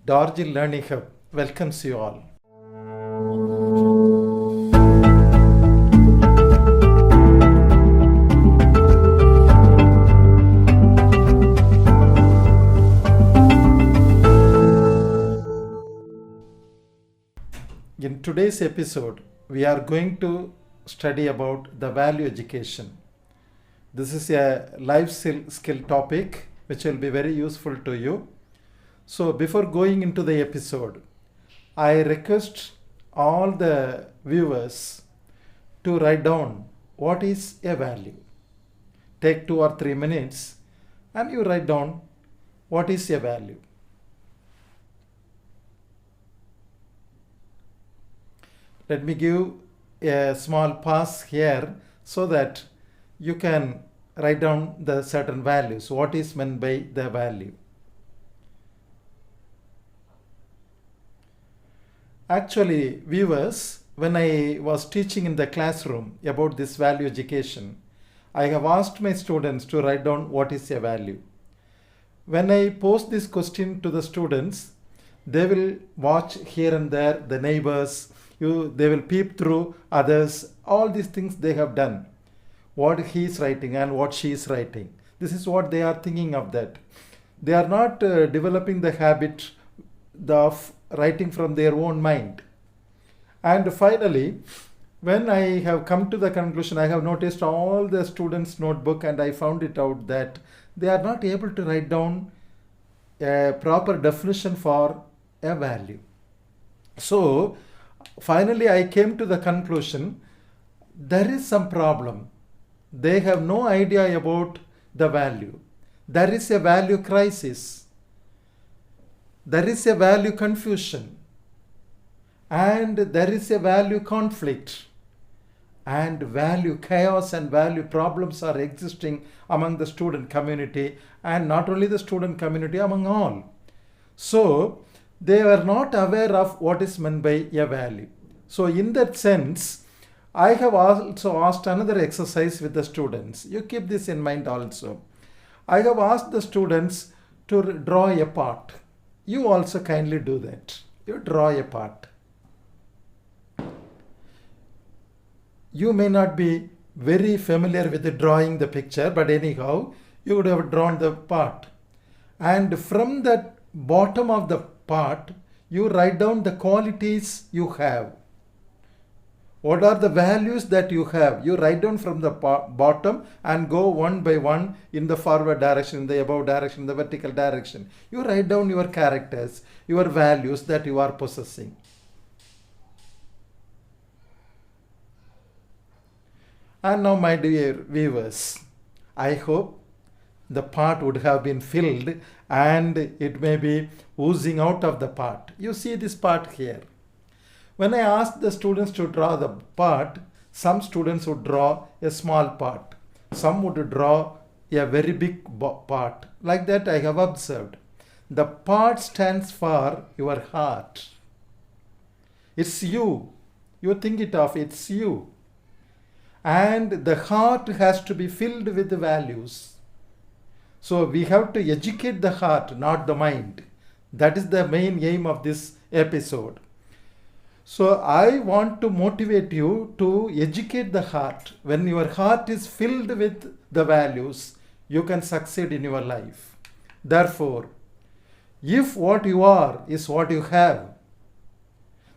D.R.S.L. Learning Hub welcomes you all. In today's episode, we are going to study about the value education. This is a life skill topic which will be very useful to you. So before going into the episode, I request all the viewers to write down what is a value. Take 2 or 3 minutes and you write down what is a value. Let me give a small pause here so that you can write down the certain values. What is meant by the value? Actually, viewers, when I was teaching in the classroom about this value education, I have asked my students to write down what is a value. When I pose this question to the students, they will watch here and there the neighbors, they will peep through others, all these things they have done. What he is writing and what she is writing. This is what they are thinking of that. They are not developing the habit of writing from their own mind. And finally, when I have come to the conclusion, I have noticed all the students' notebook and I found it out that they are not able to write down a proper definition for a value. So, finally I came to the conclusion, there is some problem. They have no idea about the value. There is a value crisis. There is a value confusion. And there is a value conflict. And value chaos and value problems are existing among the student community, and not only the student community, among all. So, they were not aware of what is meant by a value. So, in that sense, I have also asked another exercise with the students. You keep this in mind also. I have asked the students to draw a part. You also kindly do that. You draw a part. You may not be very familiar with drawing the picture, but anyhow, you would have drawn the part. And from that bottom of the part, you write down the qualities you have. What are the values that you have? You write down from the bottom and go one by one in the forward direction, in the above direction, in the vertical direction. You write down your characters, your values that you are possessing. And now, my dear viewers, I hope the part would have been filled and it may be oozing out of the part. You see this part here. When I asked the students to draw the part, some students would draw a small part. Some would draw a very big part. Like that I have observed. The part stands for your heart. It's you. You think it of, it's you. And the heart has to be filled with the values. So we have to educate the heart, not the mind. That is the main aim of this episode. So I want to motivate you to educate the heart. When your heart is filled with the values, you can succeed in your life. Therefore, if what you are is what you have,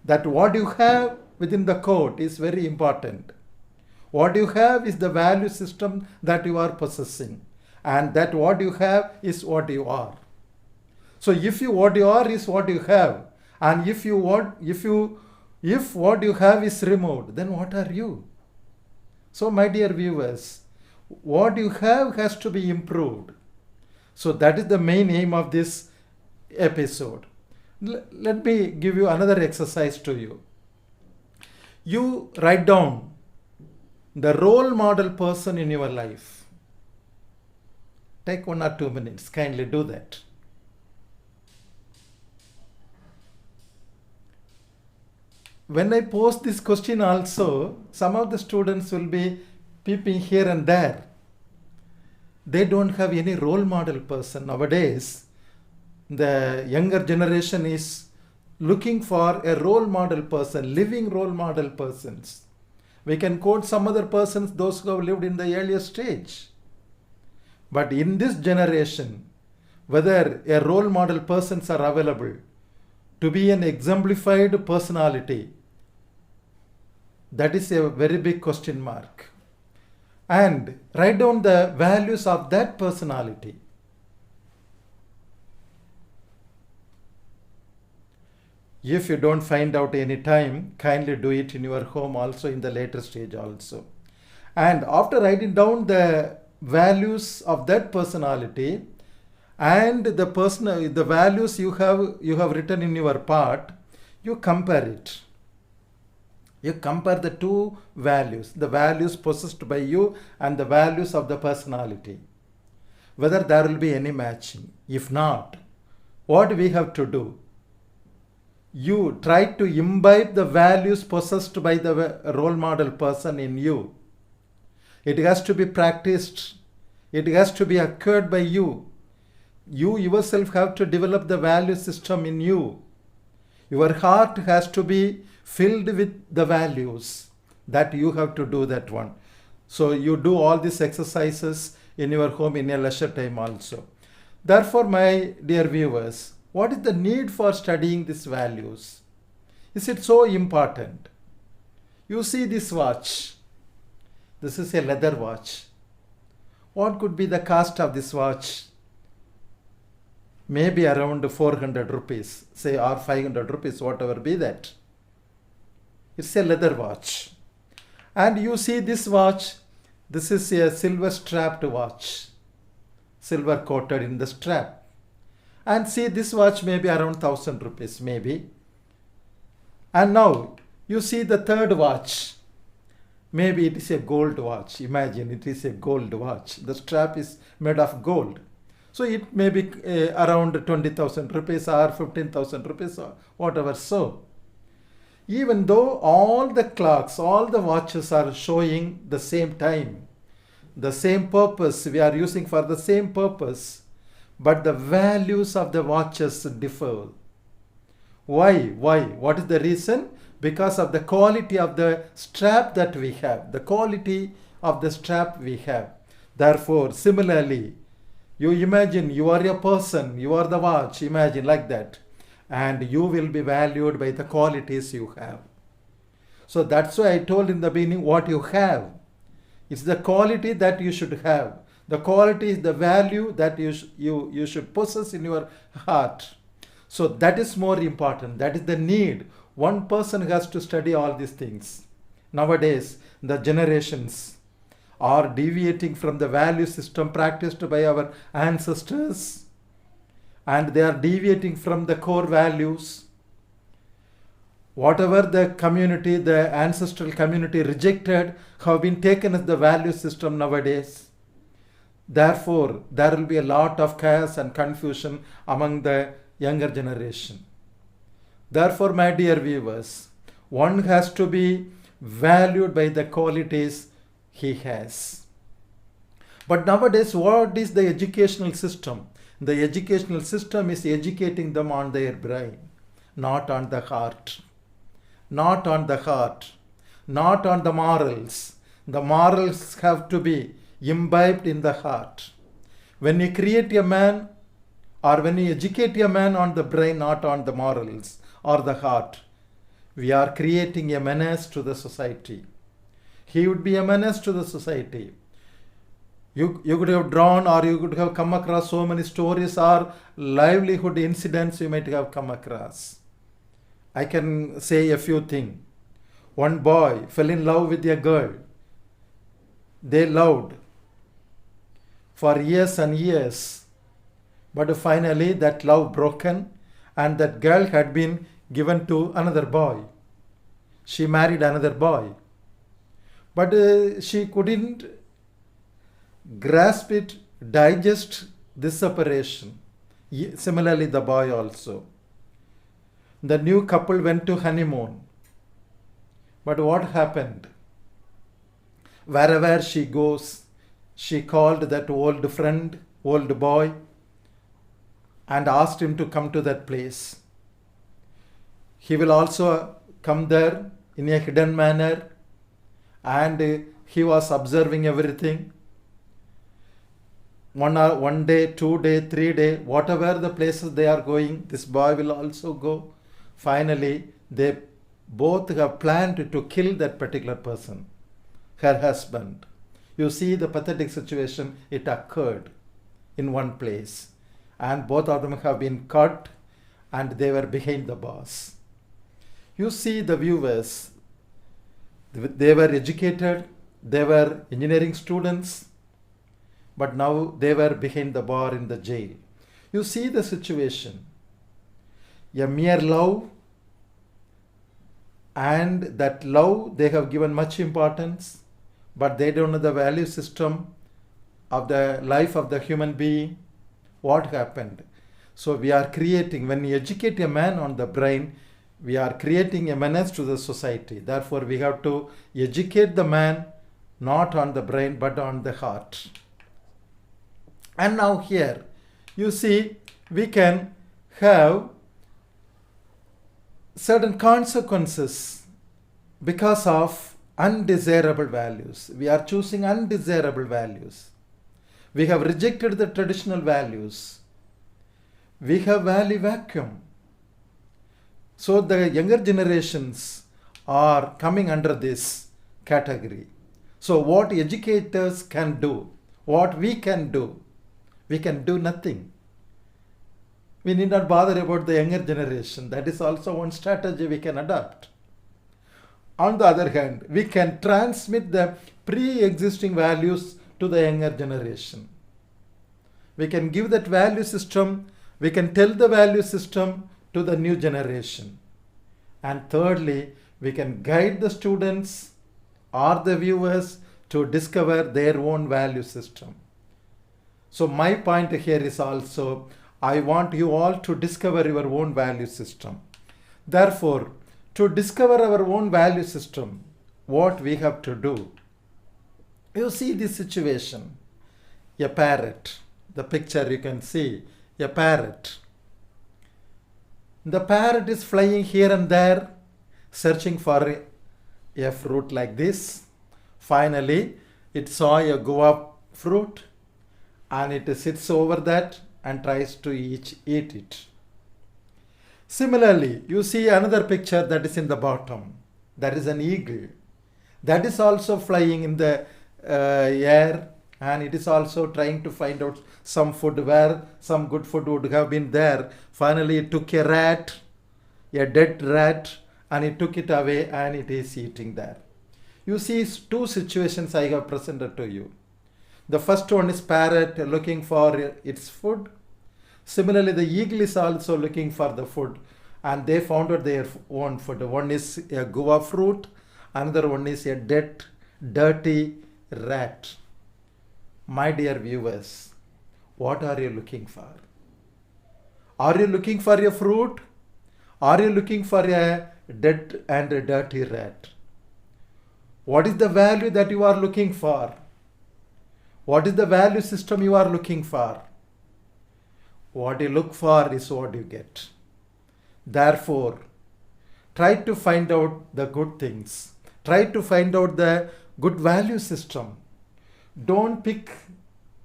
that what you have within the quote is very important. What you have is the value system that you are possessing, and that what you have is what you are. So if what you are is what you have, and if what you have is removed, then what are you? So my dear viewers, what you have has to be improved. So that is the main aim of this episode. Let me give you another exercise to you. You write down the role model person in your life. Take 1 or 2 minutes. Kindly do that. When I pose this question also, some of the students will be peeping here and there. They don't have any role model person nowadays. the younger generation is looking for a role model person, living role model persons. We can quote some other persons, those who have lived in the earlier stage. But in this generation, whether a role model persons are available to be an exemplified personality, that is a very big question mark. And write down the values of that personality. If you don't find out any time, kindly do it in your home also, in the later stage also. And after writing down the values of that personality and the values you have written in your part, you compare it. You compare the two values, the values possessed by you and the values of the personality, whether there will be any matching. If not, what we have to do? You try to imbibe the values possessed by the role model person in you. It has to be practiced. It has to be occurred by you. You yourself have to develop the value system in you. Your heart has to be filled with the values. That you have to do that one. So you do all these exercises in your home in your leisure time also. Therefore, my dear viewers, what is the need for studying these values? Is it so important? You see this watch. This is a leather watch. What could be the cost of this watch? Maybe around 400 rupees, say, or 500 rupees, whatever be that. It's a leather watch. And you see this watch, this is a silver strapped watch, silver coated in the strap. And see, this watch may be around 1000 rupees, maybe. And now you see the third watch. Maybe it is a gold watch. Imagine it is a gold watch. The strap is made of gold. So it may be around 20,000 rupees or 15,000 rupees or whatever. So even though all the clocks, all the watches are showing the same time, the same purpose, we are using for the same purpose, but the values of the watches differ. Why? What is the reason? Because of the quality of the strap that we have, the quality of the strap we have. Therefore, similarly, you imagine you are a person, you are the watch, imagine like that. And you will be valued by the qualities you have. So that's why I told in the beginning what you have. It's the quality that you should have. The quality is the value that you should possess in your heart. So that is more important. That is the need. One person has to study all these things. Nowadays, the generations are deviating from the value system practiced by our ancestors, and they are deviating from the core values. Whatever the community, the ancestral community rejected, have been taken as the value system nowadays. Therefore, there will be a lot of chaos and confusion among the younger generation. Therefore, my dear viewers, one has to be valued by the qualities he has. But nowadays, what is the educational system? The educational system is educating them on their brain, not on the heart. Not on the heart, not on the morals. The morals have to be imbibed in the heart. When you create a man, or when you educate a man on the brain, not on the morals or the heart, we are creating a menace to the society. He would be a menace to the society. You could have drawn, or you could have come across so many stories or livelihood incidents you might have come across. I can say a few things. One boy fell in love with a girl. They loved for years and years. But finally that love broken, and that girl had been given to another boy. She married another boy. But she couldn't grasp it, digest this separation. Similarly, the boy also. The new couple went to honeymoon. But what happened? Wherever she goes, she called that old friend, old boy, and asked him to come to that place. He will also come there in a hidden manner, and he was observing everything. 1 day, 2 day, 3 day, whatever the places they are going, this boy will also go. Finally, they both have planned to kill that particular person, her husband. You see the pathetic situation, it occurred in one place, and both of them have been caught, and they were behind the bars. You see the viewers, they were educated, they were engineering students, but now they were behind the bar in the jail. You see the situation. A mere love, and that love they have given much importance, but they don't know the value system of the life of the human being. What happened? So we are creating, when we educate a man on the brain, we are creating a menace to the society. Therefore, we have to educate the man not on the brain but on the heart. And now here, you see, we can have certain consequences because of undesirable values. We are choosing undesirable values. We have rejected the traditional values. We have value vacuum. So the younger generations are coming under this category. So what educators can do, what we can do nothing. We need not bother about the younger generation. That is also one strategy we can adopt. On the other hand, we can transmit the pre-existing values to the younger generation. We can give that value system, we can tell the value system to the new generation. And thirdly, we can guide the students or the viewers to discover their own value system. So my point here is also, I want you all to discover your own value system. Therefore, to discover our own value system, what we have to do? You see this situation, a parrot, the picture you can see, a parrot. The parrot is flying here and there, searching for a fruit like this. Finally, it saw a guava fruit, and it sits over that and tries to eat it. Similarly, you see another picture that is in the bottom. That is an eagle. That is also flying in the air, and it is also trying to find out some food where some good food would have been there. Finally, it took a rat, a dead rat, and it took it away, and it is eating there. You see two situations I have presented to you. The first one is parrot looking for its food. Similarly, the eagle is also looking for the food, and they found out their own food. One is a guava fruit, another one is a dead, dirty rat. My dear viewers, what are you looking for? Are you looking for a fruit? Are you looking for a dead and a dirty rat? What is the value that you are looking for? What is the value system you are looking for? What you look for is what you get. Therefore, try to find out the good things. Try to find out the good value system. Don't pick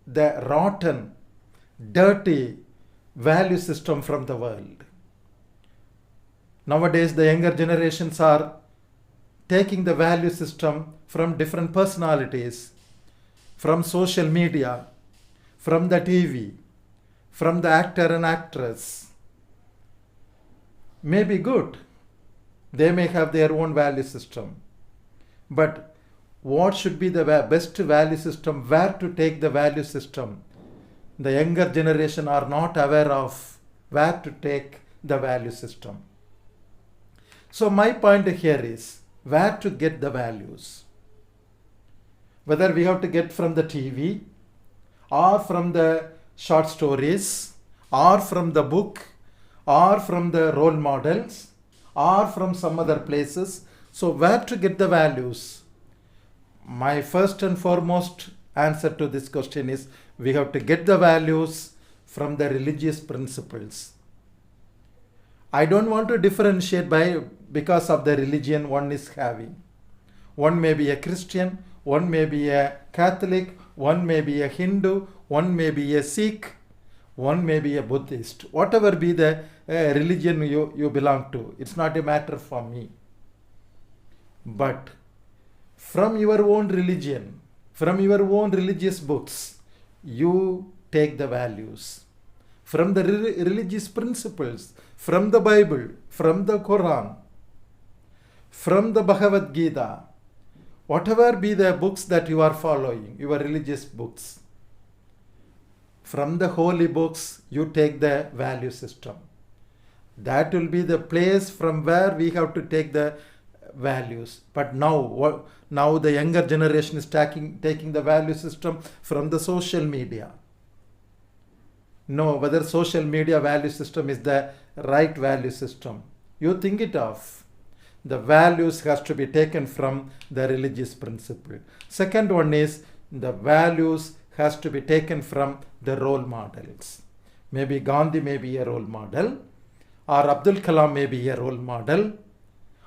the rotten, dirty value system from the world. Nowadays, the younger generations are taking the value system from different personalities, from social media, from the TV, from the actor and actress. May be good. They may have their own value system. But what should be the best value system? Where to take the value system? The younger generation are not aware of where to take the value system. So my point here is where to get the values. Whether we have to get from the TV or from the short stories or from the book or from the role models or from some other places. So where to get the values? My first and foremost answer to this question is we have to get the values from the religious principles. I don't want to differentiate because of the religion one is having. One may be a Christian, one may be a Catholic, one may be a Hindu, one may be a Sikh, one may be a Buddhist. Whatever be the religion you belong to, it's not a matter for me. But from your own religion, from your own religious books, you take the values. From the religious principles, from the Bible, from the Quran, from the Bhagavad Gita, whatever be the books that you are following, your religious books, from the holy books, you take the value system. That will be the place from where we have to take the values. But now the younger generation is taking the value system from the social media. No, whether social media value system is the right value system. You think it of. The values has to be taken from the religious principle. Second one is the values has to be taken from the role models. Maybe Gandhi may be a role model, or Abdul Kalam may be a role model,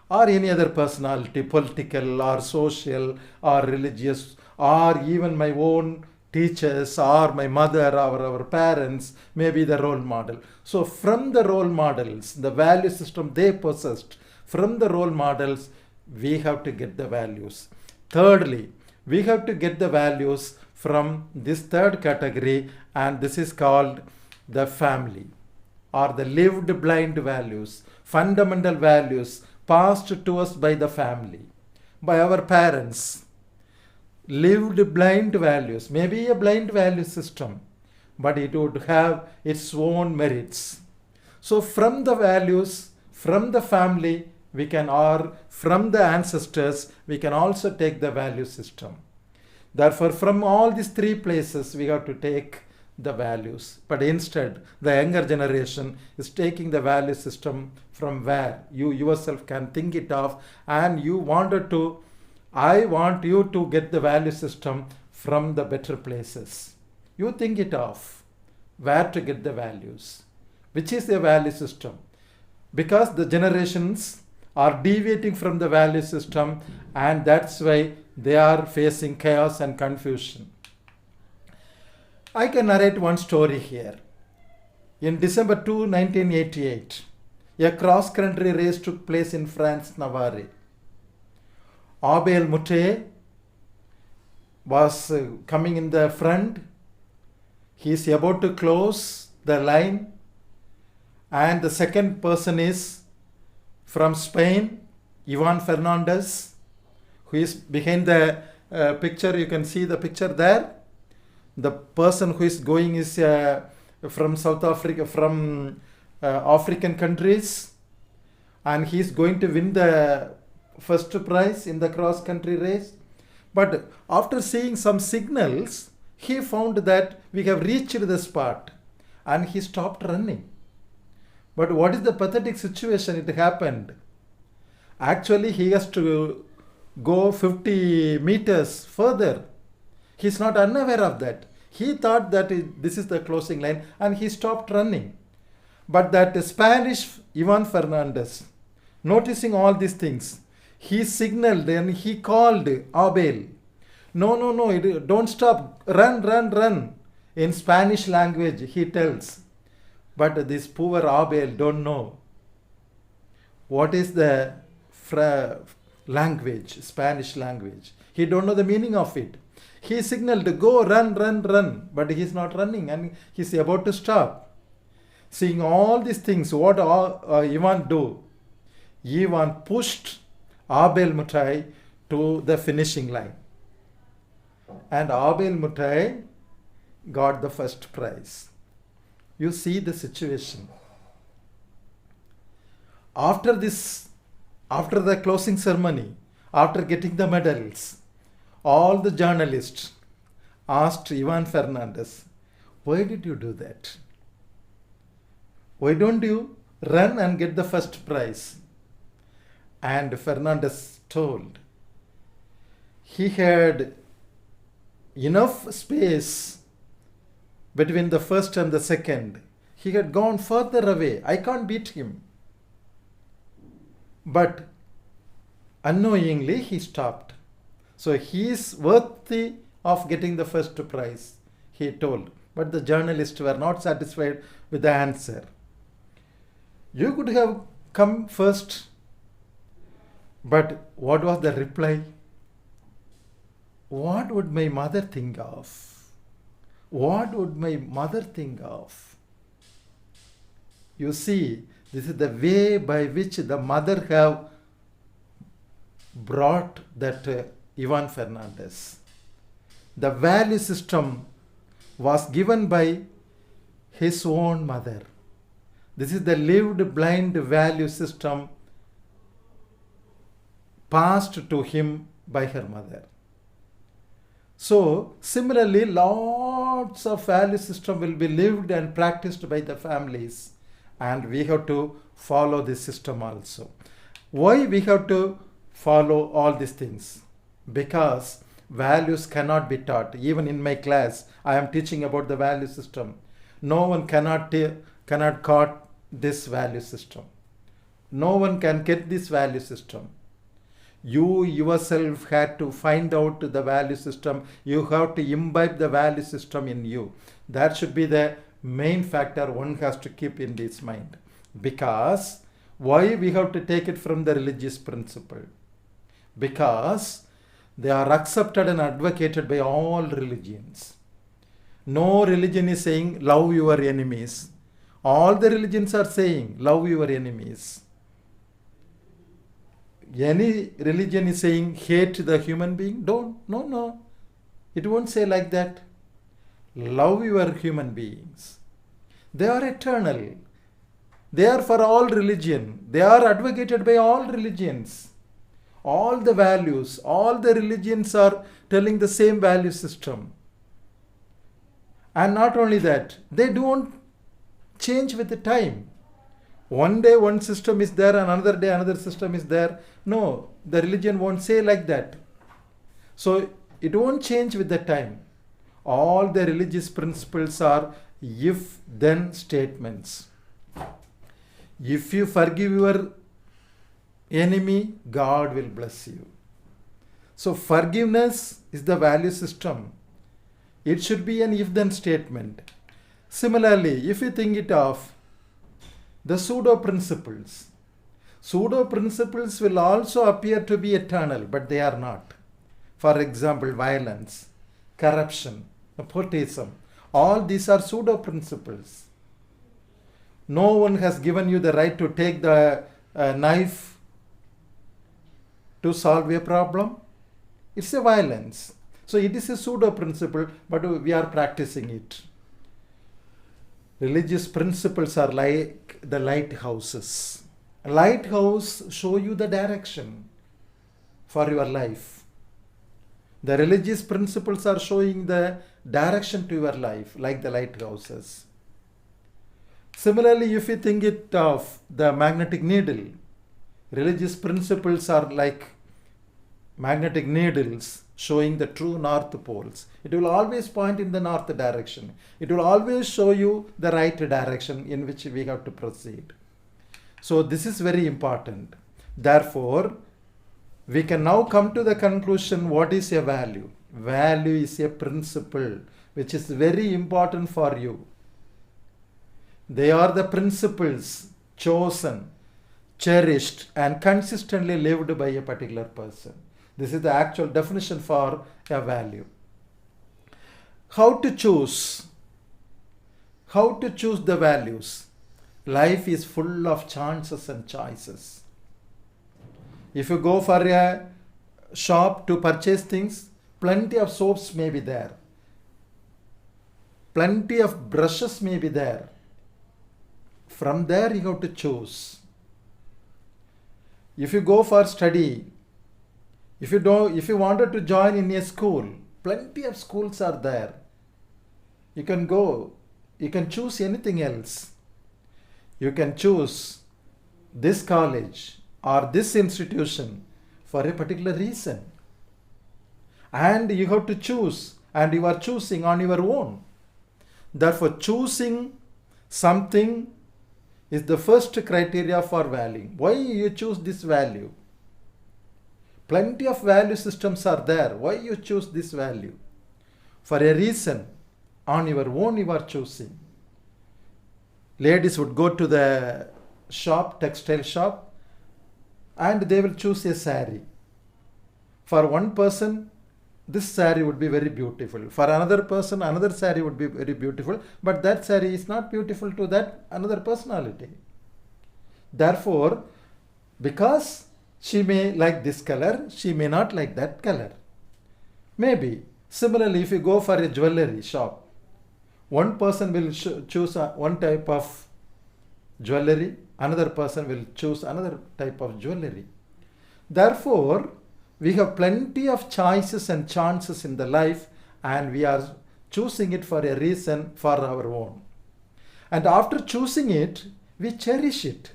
or any other personality, political or social or religious, or even my own teachers or my mother or our parents may be the role model. So from the role models, the value system they possessed, from the role models, we have to get the values. Thirdly, we have to get the values from this third category, and this is called the family, or the lived blind values, fundamental values passed to us by the family, by our parents. Lived blind values, maybe a blind value system, but it would have its own merits. So from the values, from the family, we can, or from the ancestors, we can also take the value system. Therefore, from all these three places, we have to take the values. But instead, the younger generation is taking the value system from where you yourself can think it of, and I want you to get the value system from the better places. You think it of where to get the values, which is the value system. Because the generations are deviating from the value system, and that's why they are facing chaos and confusion. I can narrate one story here. In December 2, 1988, a cross-country race took place in France, Navarre. Abel Mutte was coming in the front. He is about to close the line, and the second person is from Spain, Ivan Fernandez, who is behind the picture. You can see the picture there. The person who is going is from South Africa, from African countries, and he is going to win the first prize in the cross country race. But after seeing some signals, he found that we have reached the spot, and he stopped running. But what is the pathetic situation? It happened. Actually, he has to go 50 meters further. He is not unaware of that. He thought that this is the closing line, and he stopped running. But that Spanish Ivan Fernandez, noticing all these things, he signaled and he called Abel. No, don't stop. Run. In Spanish language, he tells. But this poor Abel don't know what is the language, Spanish language. He don't know the meaning of it. He signaled, go, run, but he is not running, and he is about to stop. Seeing all these things, what Ivan do? Ivan pushed Abel Mutai to the finishing line. And Abel Mutai got the first prize. You see the situation. After the closing ceremony, after getting the medals, all the journalists asked Ivan Fernandez, why did you do that? Why don't you run and get the first prize? And Fernandez told, he had enough space between the first and the second. He had gone further away. I can't beat him. But unknowingly he stopped. So he is worthy of getting the first prize, he told. But the journalists were not satisfied with the answer. You could have come first. But what was the reply? What would my mother think of? What would my mother think of? You see, this is the way by which the mother have brought that Ivan Fernandez. The value system was given by his own mother. This is the lived blind value system passed to him by her mother. So, similarly, lots of value system will be lived and practiced by the families, and we have to follow this system also. Why we have to follow all these things? Because values cannot be taught. Even in my class, I am teaching about the value system. No one cannot caught this value system. No one can get this value system. You yourself had to find out the value system. You have to imbibe the value system in you. That should be the main factor one has to keep in his mind. Because why we have to take it from the religious principle? Because they are accepted and advocated by all religions. No religion is saying love your enemies. All the religions are saying love your enemies. Any religion is saying hate the human being? Don't. No. It won't say like that. Love your human beings. They are eternal. They are for all religion. They are advocated by all religions. All the values, all the religions are telling the same value system. And not only that, they don't change with the time. One day one system is there, and another day another system is there. No, the religion won't say like that. So it won't change with the time. All the religious principles are if-then statements. If you forgive your enemy, God will bless you. So forgiveness is the value system. It should be an if-then statement. Similarly, if you think it of the pseudo principles will also appear to be eternal, but they are not. For example, violence, corruption, nepotism, all these are pseudo principles. No one has given you the right to take the knife to solve a problem. It's a violence. So it is a pseudo principle, but we are practicing it. Religious principles are like the lighthouses. A lighthouse show you the direction for your life. The religious principles are showing the direction to your life, like the lighthouses. Similarly, if you think it of the magnetic needle, religious principles are like magnetic needles showing the true north poles. It will always point in the north direction. It will always show you the right direction in which we have to proceed. So this is very important. Therefore, we can now come to the conclusion, what is a value? Value is a principle which is very important for you. They are the principles chosen, cherished, and consistently lived by a particular person. This is the actual definition for a value. How to choose? How to choose the values? Life is full of chances and choices. If you go for a shop to purchase things, plenty of soaps may be there. Plenty of brushes may be there. From there you have to choose. If you go for study, if you wanted to join in a school, plenty of schools are there. You can go, you can choose anything else. You can choose this college or this institution for a particular reason. And you have to choose, and you are choosing on your own. Therefore, choosing something is the first criteria for valuing. Why you choose this value? Plenty of value systems are there. Why you choose this value? For a reason. On your own you are choosing. Ladies would go to the shop, textile shop, and they will choose a saree. For one person, this saree would be very beautiful. For another person, another saree would be very beautiful, but that saree is not beautiful to that another personality. Therefore, because she may like this color, she may not like that color. Maybe. Similarly, if you go for a jewelry shop, one person will choose one type of jewelry, another person will choose another type of jewelry. Therefore, we have plenty of choices and chances in the life, and we are choosing it for a reason, for our own. And after choosing it, we cherish it.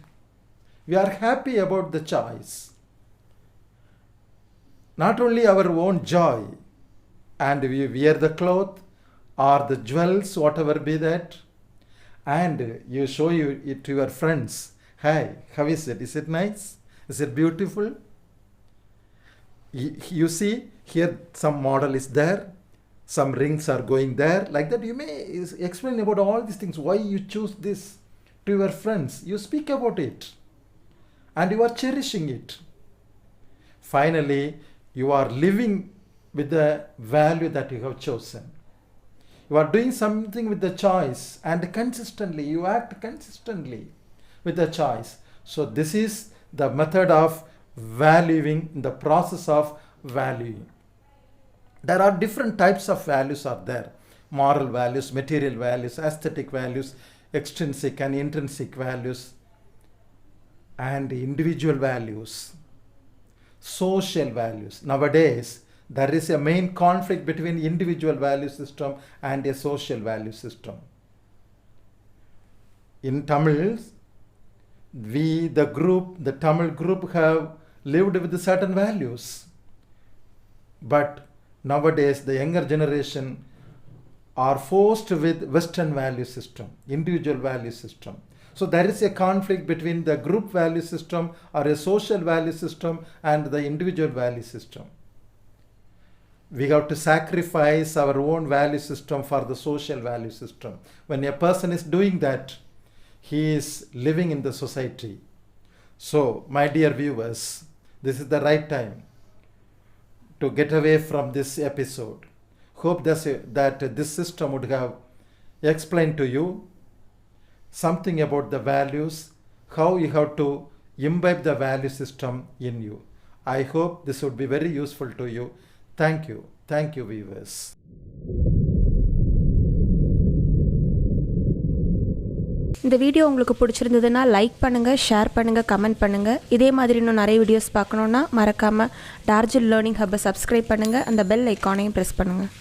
We are happy about the choice. Not only our own joy, and we wear the cloth or the jewels, whatever be that, and you show it to your friends. Hi, how is it? Is it nice? Is it beautiful? You see, here some model is there, some rings are going there, like that. You may explain about all these things, why you choose this to your friends. You speak about it, and you are cherishing it. Finally, you are living with the value that you have chosen. You are doing something with the choice, and consistently, you act consistently with the choice. So this is the method of valuing, the process of valuing. There are different types of values are there. Moral values, material values, aesthetic values, extrinsic and intrinsic values, and individual values, social values. Nowadays, there is a main conflict between individual value system and a social value system. In Tamil, the Tamil group have lived with certain values. But nowadays, the younger generation are forced with Western value system, individual value system. So there is a conflict between the group value system or a social value system and the individual value system. We have to sacrifice our own value system for the social value system. When a person is doing that, he is living in the society. So, my dear viewers, this is the right time to get away from this episode. Hope that this system would have explained to you something about the values, how you have to imbibe the value system in you. I hope this would be very useful to you. Thank you. Thank you, viewers. இந்த video உங்களுக்கு பிடிச்சிருந்ததுன்னா like பண்ணுங்கள், share பண்ணுங்கள், comment பண்ணுங்கள். இதே மாதிரி இன்னும் நிறைய வீடியோஸ் பார்க்கணுன்னா மறக்காமல் டார்ஜில் லேர்னிங் ஹப்பை சப்ஸ்கிரைப் பண்ணுங்கள். அந்த பெல் ஐக்கானையும் ப்ரெஸ் பண்ணுங்கள்.